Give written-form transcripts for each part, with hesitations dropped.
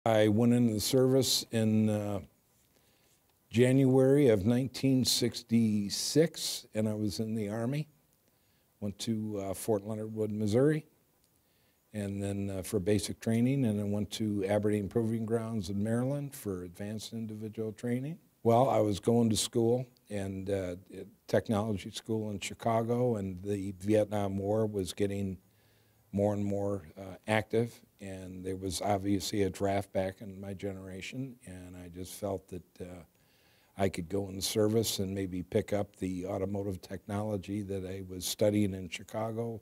I went into the service in January of 1966, and I was in the Army. Went to Fort Leonard Wood, Missouri, and then for basic training, and then went to Aberdeen Proving Grounds in Maryland for advanced individual training. Well, I was going to school, and technology school in Chicago, and the Vietnam War was getting more and more active, and there was obviously a draft back in my generation, and I just felt that I could go in the service and maybe pick up the automotive technology that I was studying in Chicago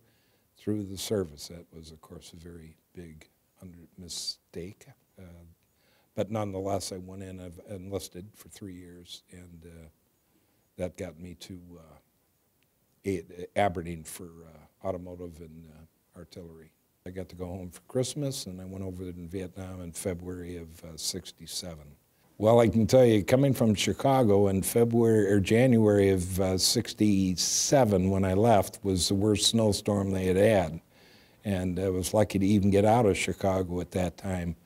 through the service. That was, of course, a very big mistake. But nonetheless, I went in, I've enlisted for 3 years, and that got me to Aberdeen for automotive and artillery. I got to go home for Christmas, and I went over in Vietnam in February of '67. Well, I can tell you, coming from Chicago in February or January of '67 when I left was the worst snowstorm they had. And I was lucky to even get out of Chicago at that time.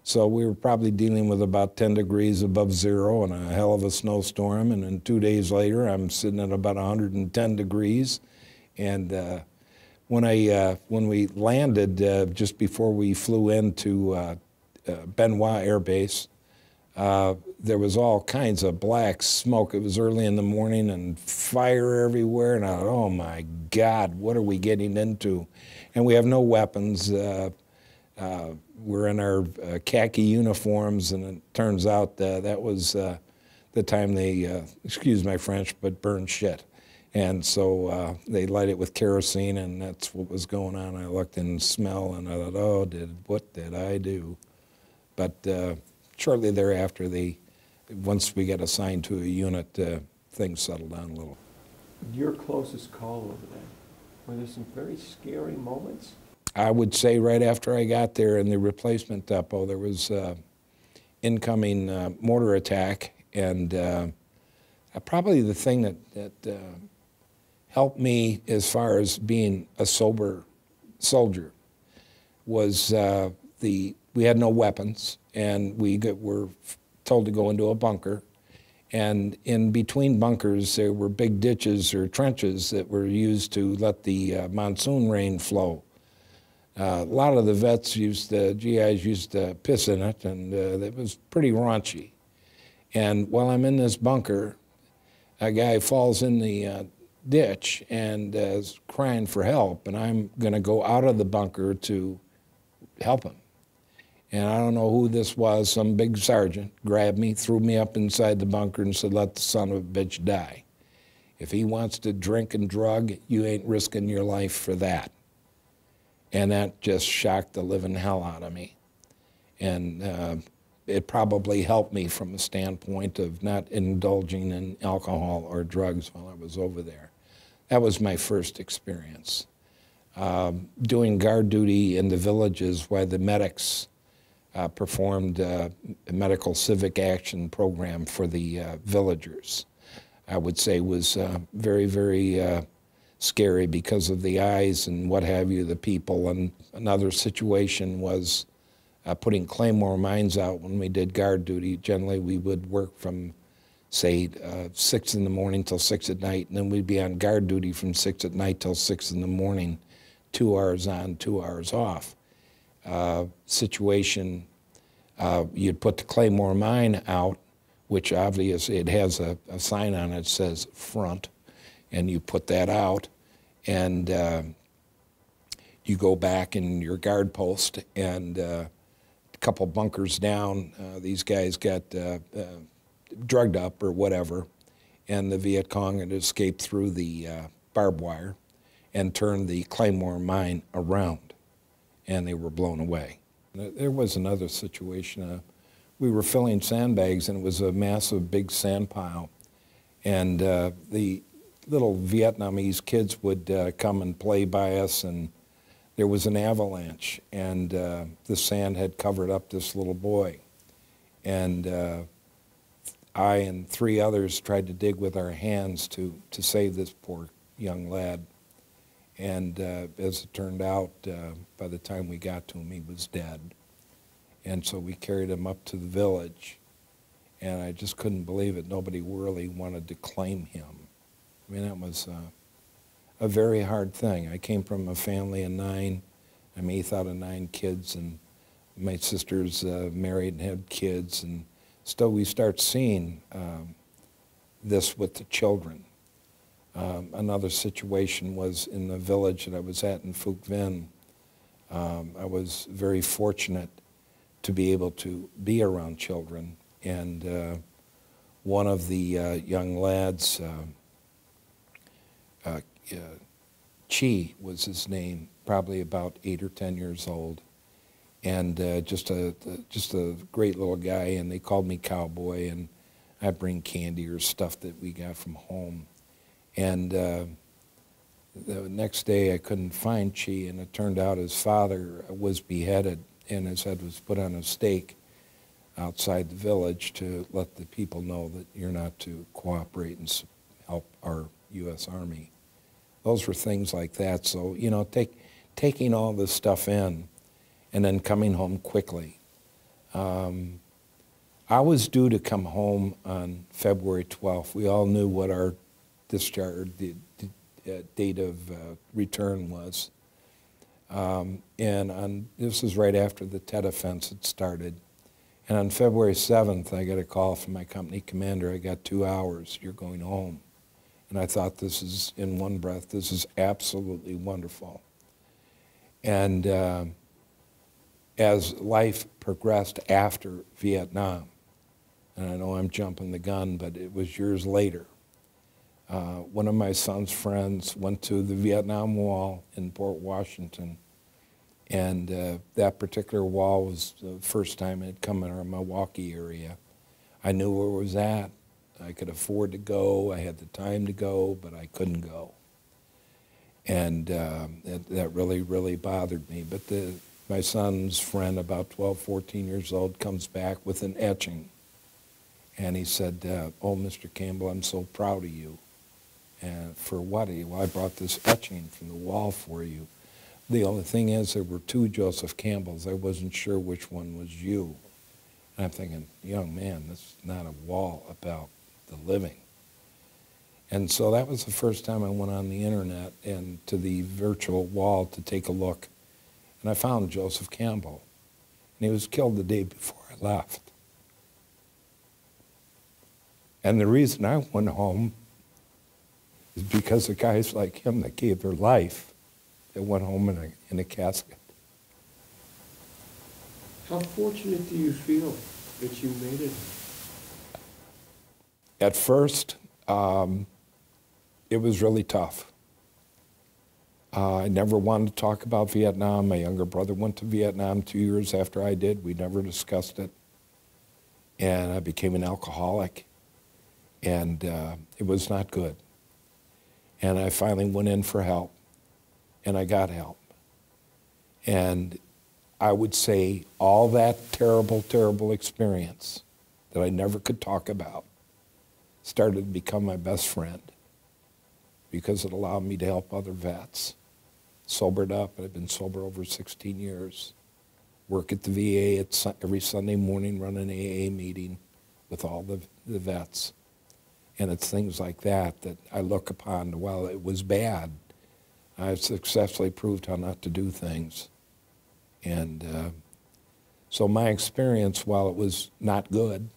So we were probably dealing with about 10 degrees above zero and a hell of a snowstorm. And then 2 days later, I'm sitting at about 110 degrees. And when we landed, just before we flew into Ben Hoa Air Base, there was all kinds of black smoke. It was early in the morning and fire everywhere, and I thought, oh my God, what are we getting into? And we have no weapons. We're in our khaki uniforms, and it turns out that was the time they, excuse my French, but burned shit. And so they light it with kerosene, and that's what was going on. I looked and smelled, and I thought, oh, what did I do? But shortly thereafter, once we got assigned to a unit, things settled down a little. Your closest call over there, were there some very scary moments? I would say right after I got there in the replacement depot, there was incoming mortar attack, and probably the thing that helped me as far as being a sober soldier was we had no weapons, and we were told to go into a bunker. And in between bunkers, there were big ditches or trenches that were used to let the monsoon rain flow. A lot of the vets GIs used to piss in it, and it was pretty raunchy. And while I'm in this bunker, a guy falls in the ditch and is crying for help, and I'm going to go out of the bunker to help him. And I don't know who this was, some big sergeant grabbed me, threw me up inside the bunker and said, let the son of a bitch die. If he wants to drink and drug, you ain't risking your life for that. And that just shocked the living hell out of me. And it probably helped me from a standpoint of not indulging in alcohol or drugs while I was over there. That was my first experience. Doing guard duty in the villages while the medics performed a medical civic action program for the villagers, I would say was very, very scary because of the eyes and what have you, the people. And another situation was putting claymore mines out when we did guard duty. Generally, we would work from, say, 6 in the morning till 6 at night, and then we'd be on guard duty from 6 at night till 6 in the morning, 2 hours on, 2 hours off. Situation, you'd put the claymore mine out, which obviously it has a sign on it that says front, and you put that out, and you go back in your guard post, and a couple bunkers down, these guys got drugged up or whatever, and the Viet Cong had escaped through the barbed wire and turned the claymore mine around, and they were blown away. There was another situation. We were filling sandbags, and it was a massive, big sand pile. And the little Vietnamese kids would come and play by us, and there was an avalanche, and the sand had covered up this little boy. And I and 3 others tried to dig with our hands to save this poor young lad. And as it turned out, by the time we got to him, he was dead. And so we carried him up to the village, and I just couldn't believe it. Nobody really wanted to claim him. I mean, that was a very hard thing. I came from a family of 9. I'm 8th out of 9 kids, and my sister's married and had kids, and still we start seeing this with the children. Another situation was in the village that I was at in Phuc Vinh. I was very fortunate to be able to be around children, and one of the young lads, Chi was his name, probably about 8 or 10 years old, and just a great little guy, and they called me Cowboy, and I'd bring candy or stuff that we got from home. And the next day I couldn't find Chi, and it turned out his father was beheaded and his head was put on a stake outside the village to let the people know that you're not to cooperate and help our U.S. Army. Those were things like that. So, you know, taking all this stuff in and then coming home quickly. I was due to come home on February 12th. We all knew what our discharge, the date of return was. And this was right after the Tet Offense had started. And on February 7th, I got a call from my company commander. I got 2 hours, you're going home. And I thought, this is, in one breath, this is absolutely wonderful. And as life progressed after Vietnam, and I know I'm jumping the gun, but it was years later, one of my son's friends went to the Vietnam Wall in Port Washington, and that particular wall was the first time it had come in our Milwaukee area. I knew where it was at. I could afford to go. I had the time to go, but I couldn't go. And that really, really bothered me. But my son's friend, about 12, 14 years old, comes back with an etching. And he said, oh, Mr. Campbell, I'm so proud of you. And for what? Well, I brought this etching from the wall for you. The only thing is, there were 2 Joseph Campbells. I wasn't sure which one was you. And I'm thinking, young man, this is not a wall about the living. And so that was the first time I went on the internet and to the virtual wall to take a look. And I found Joseph Campbell. And he was killed the day before I left. And the reason I went home is because of guys like him that gave their life, that went home in a casket. How fortunate do you feel that you made it? At first, it was really tough. I never wanted to talk about Vietnam. My younger brother went to Vietnam 2 years after I did. We never discussed it. And I became an alcoholic. And it was not good. And I finally went in for help. And I got help. And I would say all that terrible, terrible experience that I never could talk about started to become my best friend, because it allowed me to help other vets. Sobered up. I've been sober over 16 years. Work at the VA every Sunday morning, run an AA meeting with all the vets. And it's things like that that I look upon. While it was bad, I've successfully proved how not to do things. And so my experience, while it was not good,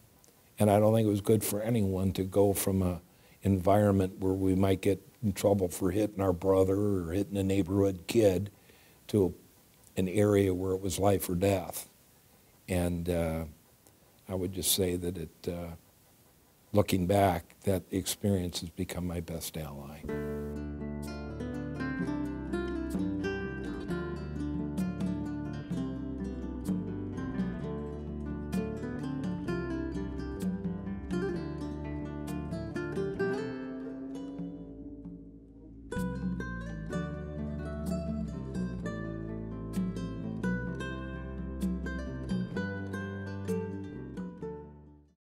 and I don't think it was good for anyone to go from an environment where we might get in trouble for hitting our brother or hitting a neighborhood kid, to an area where it was life or death. And I would just say that looking back, that experience has become my best ally.